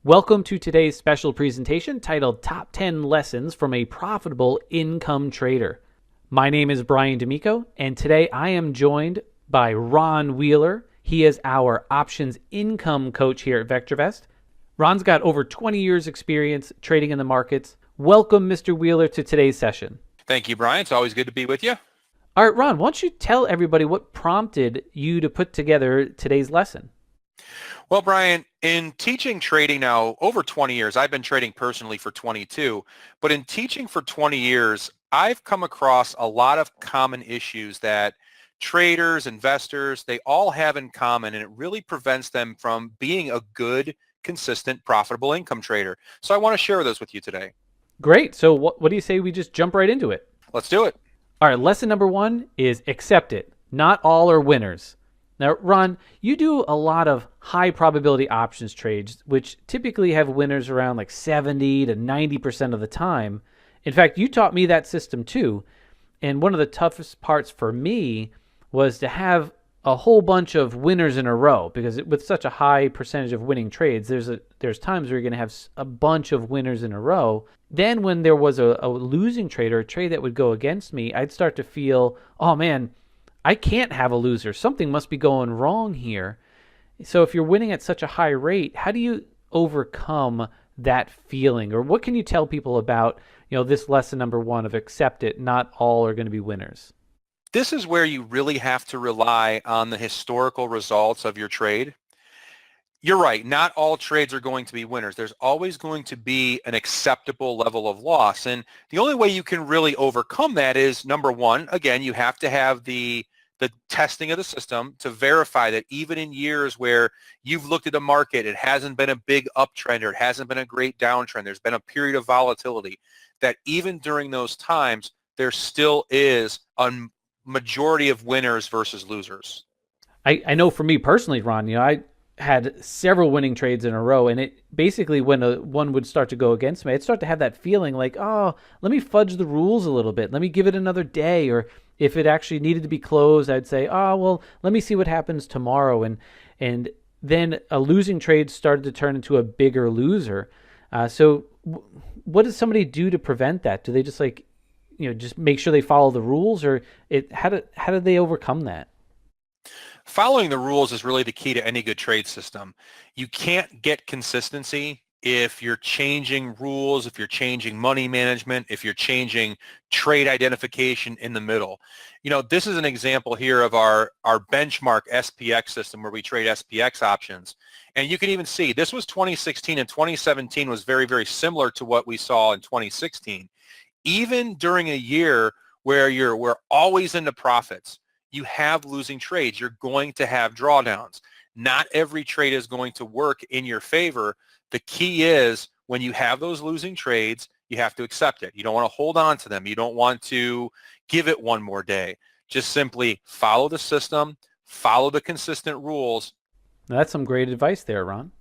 Welcome to today's special presentation titled Top 10 Lessons from a Profitable Income Trader. My name is Brian D'Amico, and today I am joined by Ron Wheeler. He is our options income coach here at VectorVest. Ron's got over 20 years experience trading in the markets. Welcome, Mr. Wheeler, to today's session. Thank you, Brian. It's always good to be with you. All right, Ron, why don't you tell everybody what prompted you to put together today's lesson? Well, Brian, in teaching trading now over 20 years, I've been trading personally for 22, but in teaching for 20 years, I've come across a lot of common issues that traders, investors, they all have in common, and it really prevents them from being a good, consistent, profitable income trader. So I want to share those with you today. Great. So what do you say we just jump right into it? Let's do it. All right, lesson number one is accept it. Not all are winners. Now, Ron, you do a lot of high probability options trades, which typically have winners around like 70 to 90% of the time. In fact, you taught me that system too. And one of the toughest parts for me was to have a whole bunch of winners in a row, because with such a high percentage of winning trades, there's times where you're going to have a bunch of winners in a row. Then when there was a losing trade or a trade that would go against me, I'd start to feel, oh man, I can't have a loser. Something must be going wrong here. So if you're winning at such a high rate, how do you overcome that feeling? Or what can you tell people about, this lesson number one of accept it, not all are going to be winners? This is where you really have to rely on the historical results of your trade. You're right. Not all trades are going to be winners. There's always going to be an acceptable level of loss. And the only way you can really overcome that is, number one, again, you have to have the testing of the system to verify that even in years where you've looked at the market, it hasn't been a big uptrend or it hasn't been a great downtrend, there's been a period of volatility, that even during those times, there still is a majority of winners versus losers. I know for me personally, Ron, I had several winning trades in a row, and it basically, when one would start to go against me, I'd start to have that feeling like, oh, let me fudge the rules a little bit. Let me give it another day. Or if it actually needed to be closed, I'd say, oh, well, let me see what happens tomorrow. And then a losing trade started to turn into a bigger loser. What does somebody do to prevent that? Do they just just make sure they follow the rules, or how do they overcome that? Following the rules is really the key to any good trade system. You can't get consistency if you're changing rules, if you're changing money management, if you're changing trade identification in the middle. This is an example here of our benchmark SPX system where we trade SPX options. And you can even see this was 2016, and 2017 was very, very similar to what we saw in 2016. Even during a year where we're always into profits, you have losing trades. You're going to have drawdowns. Not every trade is going to work in your favor. The key is when you have those losing trades, you have to accept it. You don't want to hold on to them. You don't want to give it one more day. Just simply follow the system, follow the consistent rules. Now, that's some great advice there, Ron.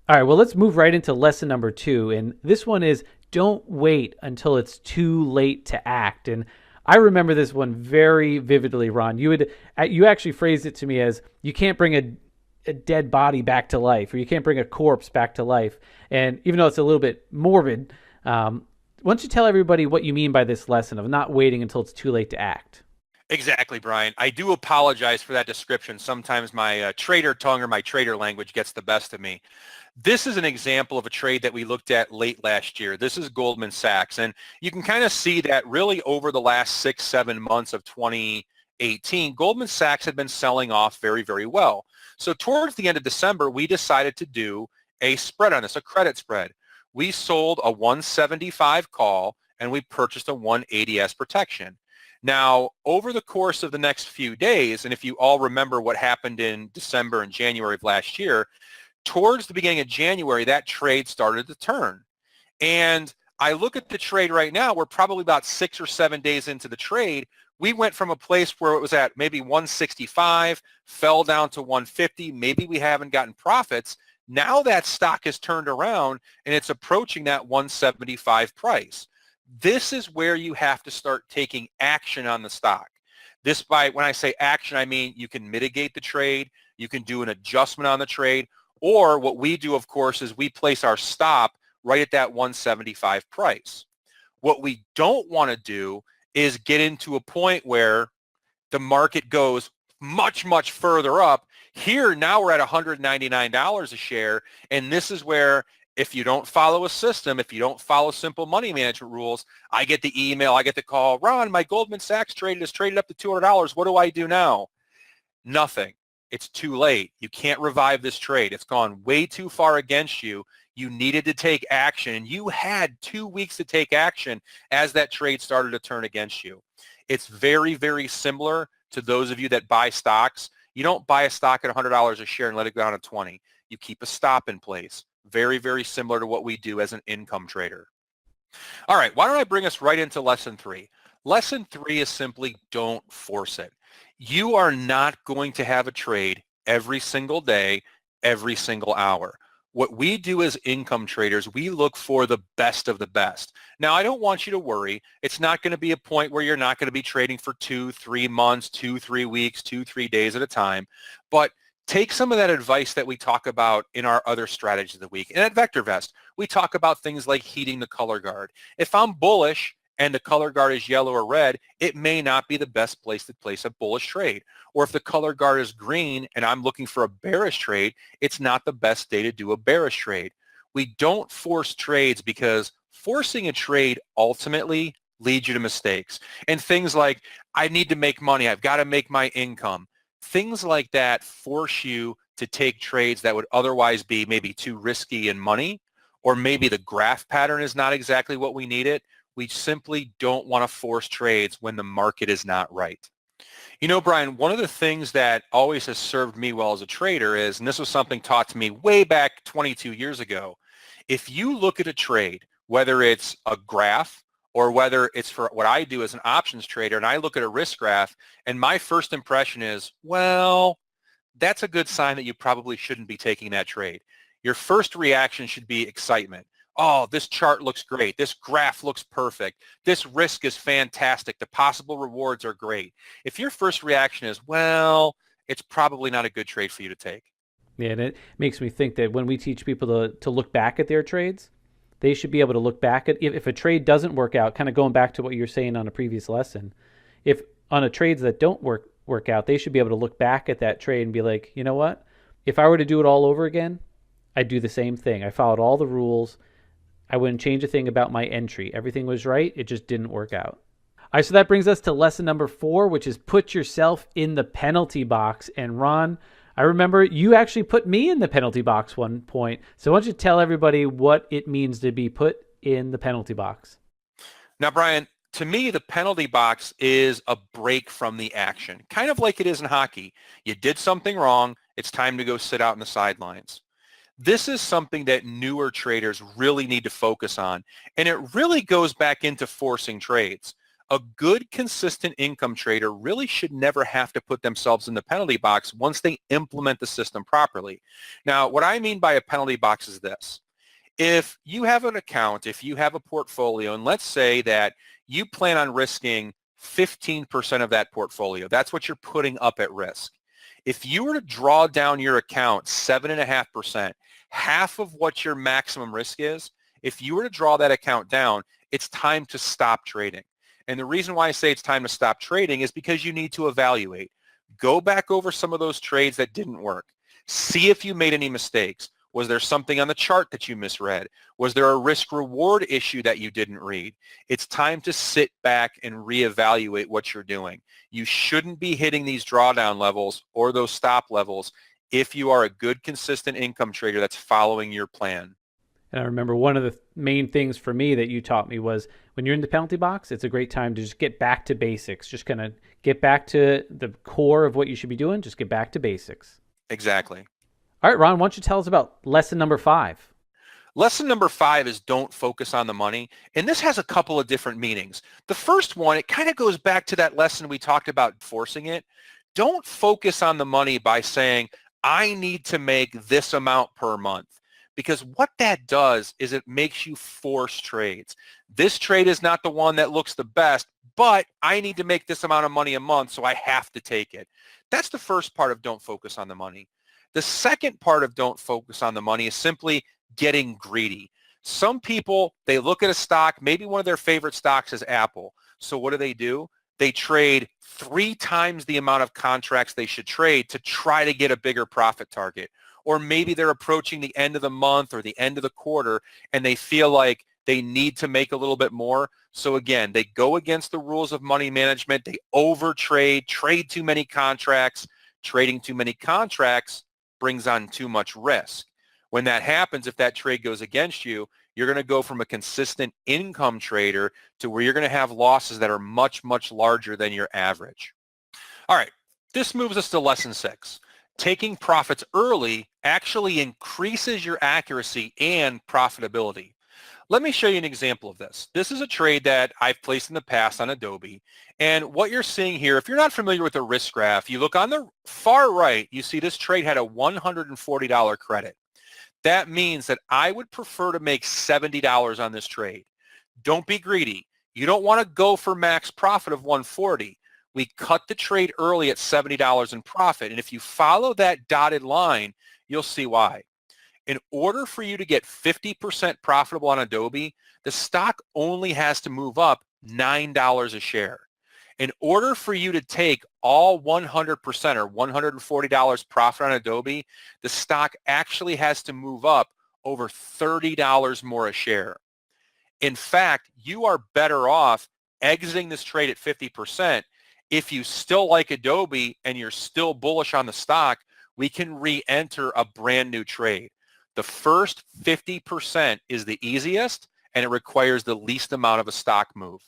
All right, well, let's move right into lesson number two. And this one is don't wait until it's too late to act. And I remember this one very vividly, Ron. You actually phrased it to me as you can't bring a dead body back to life, or you can't bring a corpse back to life. And even though it's a little bit morbid, why don't you tell everybody what you mean by this lesson of not waiting until it's too late to act? Exactly, Brian. I do apologize for that description. Sometimes my trader tongue or my trader language gets the best of me. This is an example of a trade that we looked at late last year. This is Goldman Sachs, and you can kind of see that really over the last 6-7 months of 2018, Goldman Sachs had been selling off very, very well. So towards the end of December, we decided to do a spread on this, a credit spread. We sold a 175 call and we purchased a 180S protection. Now, over the course of the next few days, and if you all remember what happened in December and January of last year, towards the beginning of January, that trade started to turn. And I look at the trade right now, we're probably about 6 or 7 days into the trade. We went from a place where it was at maybe 165, fell down to 150. Maybe we haven't gotten profits. Now that stock has turned around and it's approaching that 175 price. This is where you have to start taking action on the stock. When I say action, I mean you can mitigate the trade, you can do an adjustment on the trade, Or what we do, of course, is we place our stop right at that 175 price. What we don't want to do is get into a point where the market goes much, much further up. Here, now we're at $199 a share, and this is where if you don't follow a system, if you don't follow simple money management rules, I get the email, I get the call, Ron, my Goldman Sachs trade is traded up to $200. What do I do now? Nothing. It's too late. You can't revive this trade. It's gone way too far against you. You needed to take action. You had 2 weeks to take action as that trade started to turn against you. It's very, very similar to those of you that buy stocks. You don't buy a stock at $100 a share and let it go down to 20. You keep a stop in place. Very, very similar to what we do as an income trader. All right, why don't I bring us right into lesson 3? Lesson 3 is simply don't force it. You are not going to have a trade every single day, every single hour. What we do as income traders, we look for the best of the best. Now, I don't want you to worry. It's not going to be a point where you're not going to be trading for 2-3 months, 2-3 weeks, 2-3 days at a time. But take some of that advice that we talk about in our other strategies of the week. And at VectorVest, we talk about things like heating the color guard. If I'm bullish and the color guard is yellow or red, it may not be the best place to place a bullish trade. Or if the color guard is green and I'm looking for a bearish trade, it's not the best day to do a bearish trade. We don't force trades because forcing a trade ultimately leads you to mistakes. And things like, I need to make money, I've got to make my income. Things like that force you to take trades that would otherwise be maybe too risky in money, or maybe the graph pattern is not exactly what we need it. We simply don't want to force trades when the market is not right. You know, Brian, one of the things that always has served me well as a trader is, and this was something taught to me way back 22 years ago, if you look at a trade, whether it's a graph or whether it's for what I do as an options trader, and I look at a risk graph, and my first impression is, well, that's a good sign that you probably shouldn't be taking that trade. Your first reaction should be excitement. Oh, this chart looks great. This graph looks perfect. This risk is fantastic. The possible rewards are great. If your first reaction is, well, it's probably not a good trade for you to take. Yeah, and it makes me think that when we teach people to look back at their trades, they should be able to look back at if a trade doesn't work out, kind of going back to what you were saying on a previous lesson. If on a trades that don't work out, they should be able to look back at that trade and be like, you know what? If I were to do it all over again, I'd do the same thing. I followed all the rules. I wouldn't change a thing about my entry. Everything was right. It just didn't work out. All right, so that brings us to lesson number 4, which is put yourself in the penalty box. And Ron, I remember you actually put me in the penalty box one point. So why don't you tell everybody what it means to be put in the penalty box? Now, Brian, to me, the penalty box is a break from the action, kind of like it is in hockey. You did something wrong. It's time to go sit out in the sidelines. This is something that newer traders really need to focus on, and it really goes back into forcing trades. A good, consistent income trader really should never have to put themselves in the penalty box once they implement the system properly. Now, what I mean by a penalty box is this. If you have an account, if you have a portfolio, and let's say that you plan on risking 15% of that portfolio, that's what you're putting up at risk. If you were to draw down your account 7.5%, half of what your maximum risk is, if you were to draw that account down, it's time to stop trading. And the reason why I say it's time to stop trading is because you need to evaluate. Go back over some of those trades that didn't work. See if you made any mistakes. Was there something on the chart that you misread? Was there a risk-reward issue that you didn't read? It's time to sit back and reevaluate what you're doing. You shouldn't be hitting these drawdown levels or those stop levels if you are a good, consistent income trader that's following your plan. And I remember one of the main things for me that you taught me was when you're in the penalty box, it's a great time to just get back to basics. Just kind of get back to the core of what you should be doing. Just get back to basics. Exactly. All right, Ron, why don't you tell us about lesson number 5? Lesson number 5 is don't focus on the money. And this has a couple of different meanings. The first one, it kind of goes back to that lesson we talked about forcing it. Don't focus on the money by saying, I need to make this amount per month. Because what that does is it makes you force trades. This trade is not the one that looks the best, but I need to make this amount of money a month, so I have to take it. That's the first part of don't focus on the money. The second part of don't focus on the money is simply getting greedy. Some people, they look at a stock, maybe one of their favorite stocks is Apple. So what do? They trade 3 times the amount of contracts they should trade to try to get a bigger profit target. Or maybe they're approaching the end of the month or the end of the quarter and they feel like they need to make a little bit more. So again, they go against the rules of money management. They overtrade, trade too many contracts. Trading too many contracts brings on too much risk. When that happens, if that trade goes against you, you're going to go from a consistent income trader to where you're going to have losses that are much, much larger than your average. All right, this moves us to lesson 6. Taking profits early actually increases your accuracy and profitability. Let me show you an example of this. This is a trade that I've placed in the past on Adobe. And what you're seeing here, if you're not familiar with the risk graph, you look on the far right, you see this trade had a $140 credit. That means that I would prefer to make $70 on this trade. Don't be greedy. You don't want to go for max profit of 140. We cut the trade early at $70 in profit. And if you follow that dotted line, you'll see why. In order for you to get 50% profitable on Adobe, the stock only has to move up $9 a share. In order for you to take all 100% or $140 profit on Adobe, the stock actually has to move up over $30 more a share. In fact, you are better off exiting this trade at 50%. If you still like Adobe and you're still bullish on the stock, we can re-enter a brand new trade. The first 50% is the easiest and it requires the least amount of a stock move.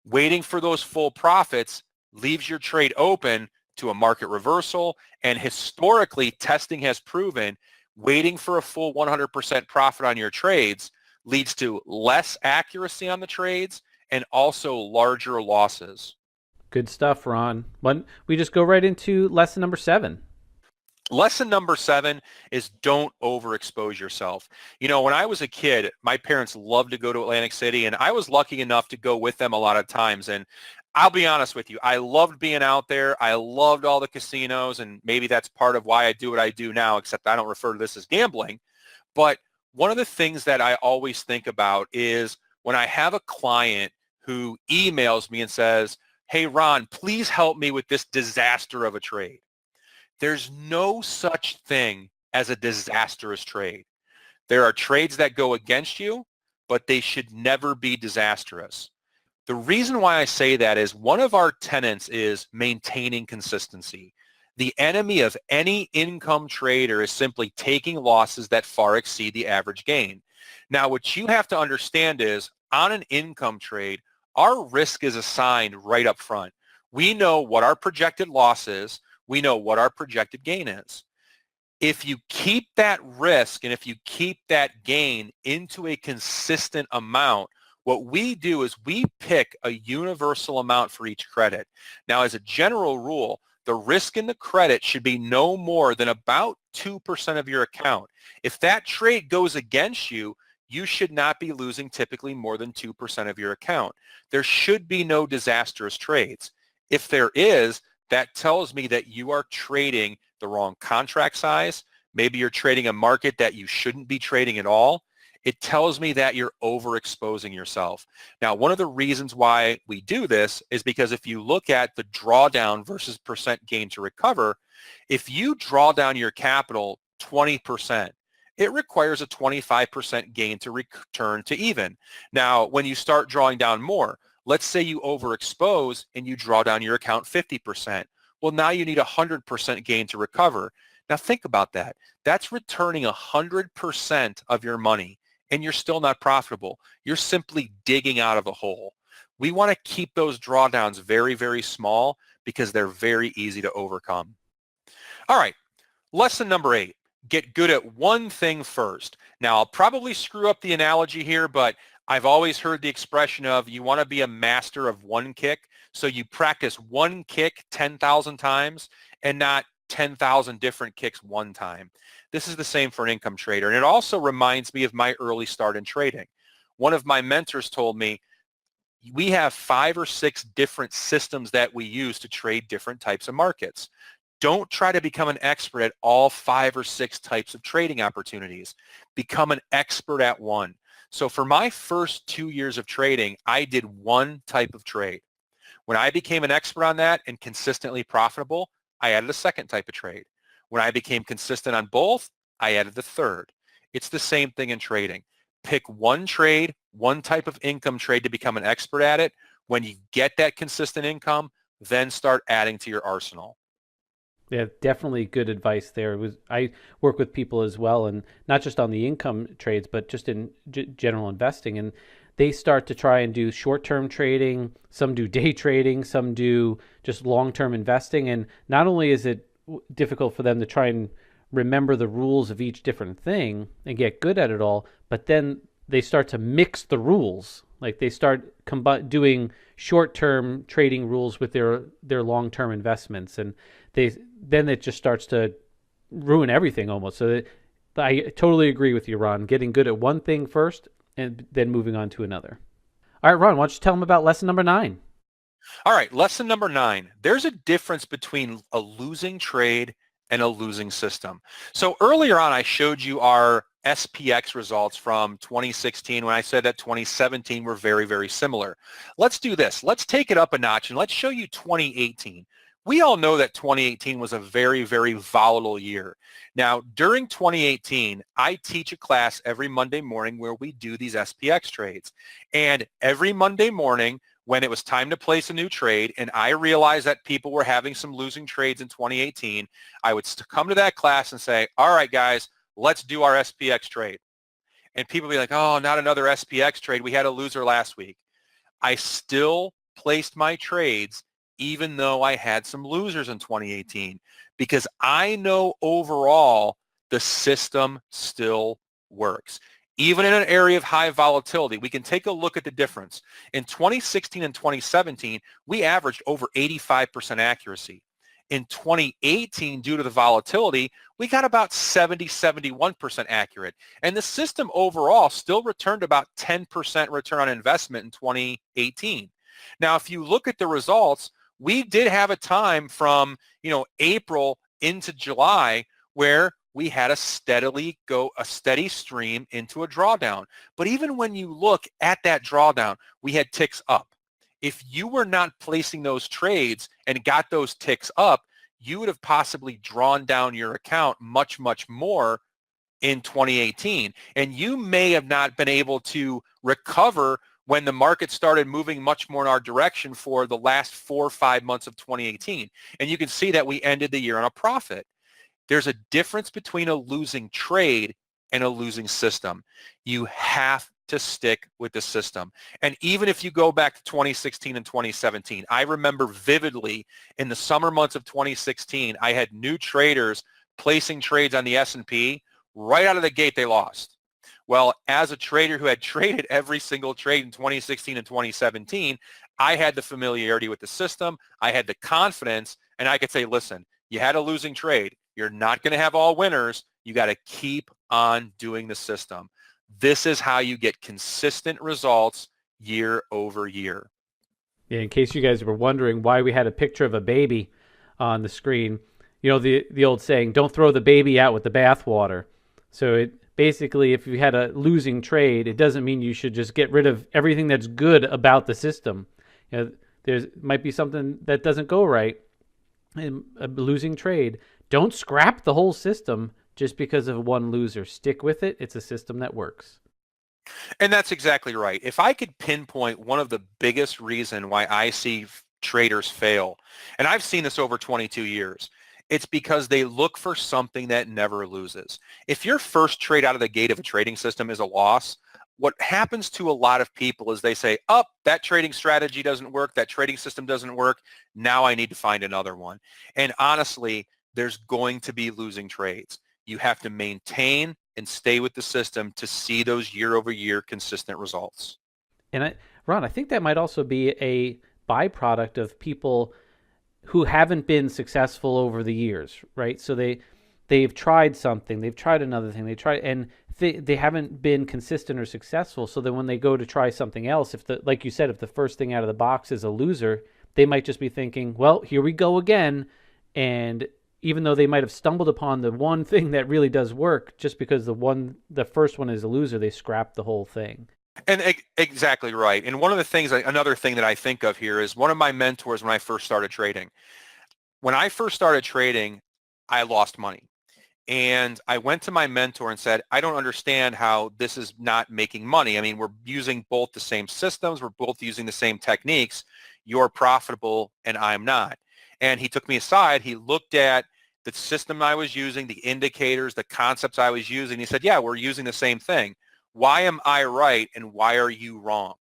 Waiting for those full profits leaves your trade open to a market reversal, and historically testing has proven waiting for a full 100% profit on your trades leads to less accuracy on the trades and also larger losses. Good stuff, Ron. We just go right into lesson number 7. Lesson number 7 is don't overexpose yourself. You know, when I was a kid, my parents loved to go to Atlantic City, and I was lucky enough to go with them a lot of times. And I'll be honest with you, I loved being out there. I loved all the casinos, and maybe that's part of why I do what I do now, except I don't refer to this as gambling. But one of the things that I always think about is when I have a client who emails me and says, "Hey, Ron, please help me with this disaster of a trade." There's no such thing as a disastrous trade. There are trades that go against you, but they should never be disastrous. The reason why I say that is one of our tenets is maintaining consistency. The enemy of any income trader is simply taking losses that far exceed the average gain. Now, what you have to understand is on an income trade, our risk is assigned right up front. We know what our projected loss is. We know what our projected gain is. If you keep that risk and if you keep that gain into a consistent amount, what we do is we pick a universal amount for each credit. Now, as a general rule, the risk in the credit should be no more than about 2% of your account. If that trade goes against you, you should not be losing typically more than 2% of your account. There should be no disastrous trades. If there is, that tells me that you are trading the wrong contract size. Maybe you're trading a market that you shouldn't be trading at all. It tells me that you're overexposing yourself. Now, one of the reasons why we do this is because if you look at the drawdown versus percent gain to recover, if you draw down your capital 20%, it requires a 25% gain to return to even. Now, when you start drawing down more, let's say you overexpose and you draw down your account 50%. Well, now you need 100% gain to recover. Now think about that. That's returning 100% of your money and you're still not profitable. You're simply digging out of a hole. We want to keep those drawdowns very, very small because they're very easy to overcome. All right, lesson number 8. Get good at one thing first. Now, I'll probably screw up the analogy here, but I've always heard the expression of you want to be a master of one kick. So you practice one kick 10,000 times and not 10,000 different kicks one time. This is the same for an income trader. And it also reminds me of my early start in trading. One of my mentors told me we have 5 or 6 different systems that we use to trade different types of markets. Don't try to become an expert at all 5 or 6 types of trading opportunities. Become an expert at one. So for my first 2 years of trading, I did one type of trade. When I became an expert on that and consistently profitable, I added a second type of trade. When I became consistent on both, I added the third. It's the same thing in trading. Pick one trade, one type of income trade to become an expert at it. When you get that consistent income, then start adding to your arsenal. Yeah, definitely good advice there. I work with people as well, and not just on the income trades, but just in general investing. And they start to try and do short-term trading. Some do day trading. Some do just long-term investing. And not only is it difficult for them to try and remember the rules of each different thing and get good at it all, but then they start to mix the rules. Like they start doing short-term trading rules with their long-term investments, and then it just starts to ruin everything almost. So I totally agree with you, Ron. Getting good at one thing first, and then moving on to another. All right, Ron, why don't you tell them about lesson number 9? All right, lesson number 9. There's a difference between a losing trade and a losing system. So earlier on, I showed you our SPX results from 2016 when I said that 2017 were very, very similar. Let's do this. Let's take it up a notch and let's show you 2018. We all know that 2018 was a very, very volatile year. Now, during 2018, I teach a class every Monday morning where we do these SPX trades. And every Monday morning, when it was time to place a new trade and I realized that people were having some losing trades in 2018, I would come to that class and say, all right, guys, let's do our SPX trade. And people would be like, oh, not another SPX trade. We had a loser last week. I still placed my trades even though I had some losers in 2018 because I know overall the system still works. Even in an area of high volatility, we can take a look at the difference. In 2016 and 2017, we averaged over 85% accuracy. In 2018, due to the volatility, we got about 71% accurate. And the system overall still returned about 10% return on investment in 2018. Now, if you look at the results, we did have a time from, April into July where we had a steady stream into a drawdown. But even when you look at that drawdown, we had ticks up. If you were not placing those trades and got those ticks up, you would have possibly drawn down your account much, much more in 2018. And you may have not been able to recover when the market started moving much more in our direction for the last 4 or 5 months of 2018. And you can see that we ended the year on a profit. There's a difference between a losing trade and a losing system. You have to stick with the system. And even if you go back to 2016 and 2017, I remember vividly in the summer months of 2016, I had new traders placing trades on the S&P. Right out of the gate, they lost. Well, as a trader who had traded every single trade in 2016 and 2017, I had the familiarity with the system. I had the confidence, and I could say, listen, you had a losing trade. You're not going to have all winners. You got to keep on doing the system. This is how you get consistent results year over year. Yeah, in case you guys were wondering why we had a picture of a baby on the screen, the old saying, don't throw the baby out with the bathwater. So it basically, if you had a losing trade, it doesn't mean you should just get rid of everything that's good about the system. There's might be something that doesn't go right in a losing trade. Don't scrap the whole system just because of one loser. Stick with it. It's a system that works. And that's exactly right. If I could pinpoint one of the biggest reasons why I see traders fail, and I've seen this over 22 years, it's because they look for something that never loses. If your first trade out of the gate of a trading system is a loss, what happens to a lot of people is they say, that trading strategy doesn't work, that trading system doesn't work, now I need to find another one. And honestly, there's going to be losing trades. You have to maintain and stay with the system to see those year-over-year consistent results. And Ron, I think that might also be a byproduct of people who haven't been successful over the years, right? So they've tried something, they've tried another thing, and they haven't been consistent or successful. So then when they go to try something else, like you said, if the first thing out of the box is a loser, they might just be thinking, well, here we go again, and even though they might have stumbled upon the one thing that really does work, just because the first one is a loser, they scrap the whole thing. And exactly right. And one of the things, another thing that I think of here is one of my mentors when I first started trading. When I first started trading, I lost money. And I went to my mentor and said, I don't understand how this is not making money. I mean, we're using both the same systems. We're both using the same techniques. You're profitable and I'm not. And he took me aside. He looked at the system I was using, the indicators, the concepts I was using. He said, yeah, we're using the same thing. Why am I right and why are you wrong?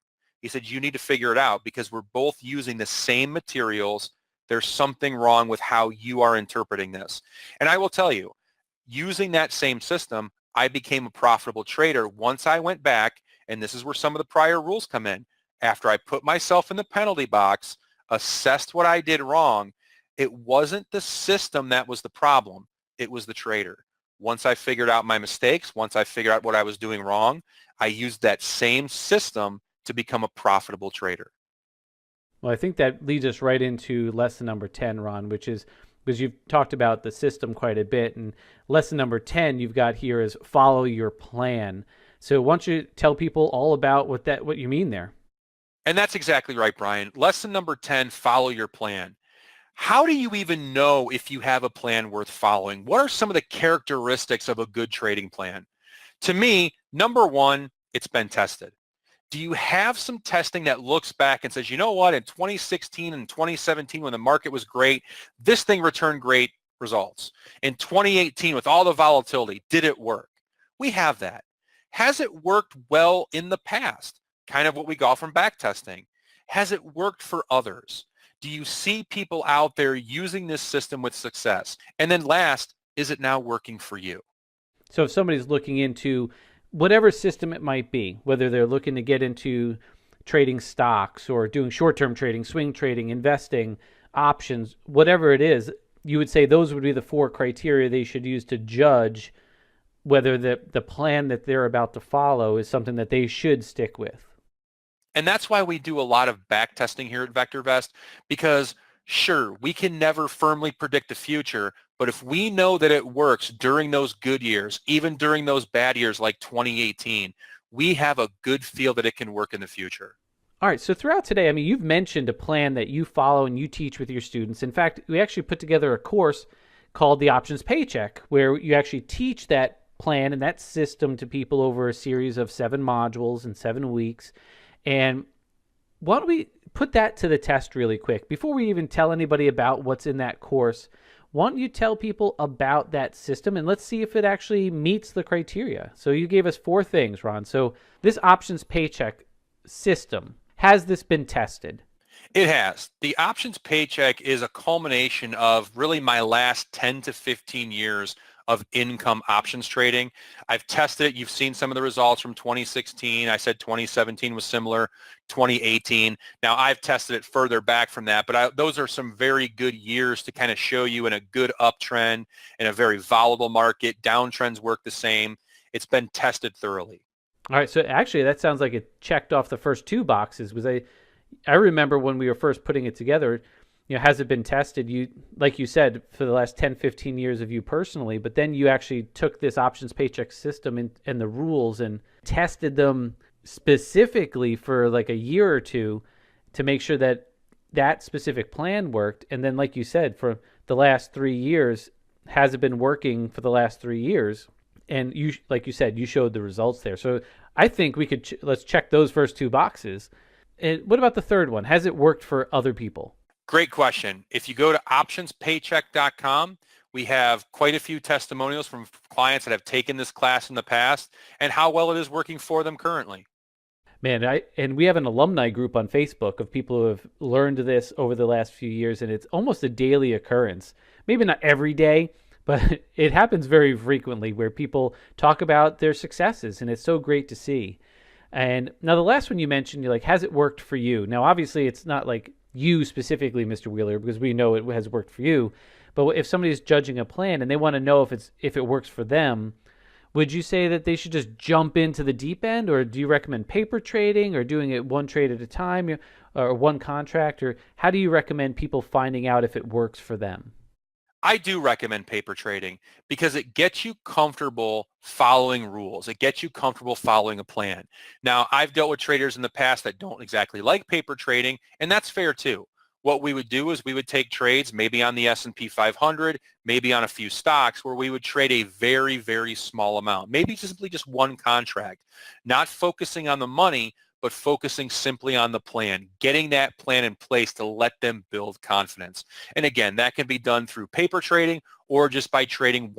He said, you need to figure it out because we're both using the same materials. There's something wrong with how you are interpreting this. And I will tell you, using that same system, I became a profitable trader once I went back, and this is where some of the prior rules come in. After I put myself in the penalty box, assessed what I did wrong, it wasn't the system that was the problem. It was the trader. Once I figured out my mistakes, once I figured out what I was doing wrong, I used that same system to become a profitable trader. Well, I think that leads us right into lesson number 10, Ron, which is because you've talked about the system quite a bit. And lesson number 10 you've got here is follow your plan. So why don't you tell people all about what you mean there? And that's exactly right, Brian. Lesson number 10, follow your plan. How do you even know if you have a plan worth following? What are some of the characteristics of a good trading plan? To me, number one, it's been tested. Do you have some testing that looks back and says, you know what, in 2016 and 2017 when the market was great, this thing returned great results. In 2018 with all the volatility, did it work? We have that. Has it worked well in the past? Kind of what we got from back testing. Has it worked for others? Do you see people out there using this system with success? And then last, is it now working for you? So if somebody's looking into whatever system it might be, whether they're looking to get into trading stocks or doing short-term trading, swing trading, investing, options, whatever it is, you would say those would be the 4 criteria they should use to judge whether the plan that they're about to follow is something that they should stick with. And that's why we do a lot of back testing here at VectorVest, because sure, we can never firmly predict the future, but if we know that it works during those good years, even during those bad years like 2018, we have a good feel that it can work in the future. All right, so throughout today, I mean, you've mentioned a plan that you follow and you teach with your students. In fact, we actually put together a course called the Options Paycheck, where you actually teach that plan and that system to people over a series of 7 modules in 7 weeks. And why don't we put that to the test really quick? Before we even tell anybody about what's in that course, why don't you tell people about that system and let's see if it actually meets the criteria. So you gave us 4 things, Ron. So this Options Paycheck system, has this been tested? It has. The Options Paycheck is a culmination of really my last 10 to 15 years of income options trading. I've tested it. You've seen some of the results from 2016. I said 2017 was similar, 2018. Now I've tested it further back from that, but those are some very good years to kind of show you in a good uptrend, in a very volatile market. Downtrends work the same. It's been tested thoroughly. All right, so actually that sounds like it checked off the first 2 boxes. I remember when we were first putting it together, has it been tested? You, like you said, for the last 10, 15 years of you personally, but then you actually took this Options Paycheck system and the rules and tested them specifically for like a year or 2 to make sure that that specific plan worked. And then, like you said, for the last 3 years, has it been working for the last 3 years? And you, like you said, you showed the results there. So I think we could, let's check those first 2 boxes. And what about the third one? Has it worked for other people? Great question. If you go to optionspaycheck.com, we have quite a few testimonials from clients that have taken this class in the past and how well it is working for them currently. Man, and we have an alumni group on Facebook of people who have learned this over the last few years, and it's almost a daily occurrence. Maybe not every day, but it happens very frequently where people talk about their successes, and it's so great to see. And now the last one you mentioned, you're like, has it worked for you? Now, obviously, it's not like you specifically, Mr. Wheeler, because we know it has worked for you. But if somebody's judging a plan and they want to know if it works for them, would you say that they should just jump into the deep end, or do you recommend paper trading or doing it one trade at a time or one contract? Or how do you recommend people finding out if it works for them? I do recommend paper trading because it gets you comfortable following rules. It gets you comfortable following a plan. Now, I've dealt with traders in the past that don't exactly like paper trading, and that's fair too. What we would do is we would take trades maybe on the S&P 500, maybe on a few stocks where we would trade a very, very small amount, maybe simply just one contract, not focusing on the money, but focusing simply on the plan, getting that plan in place to let them build confidence. And again, that can be done through paper trading or just by trading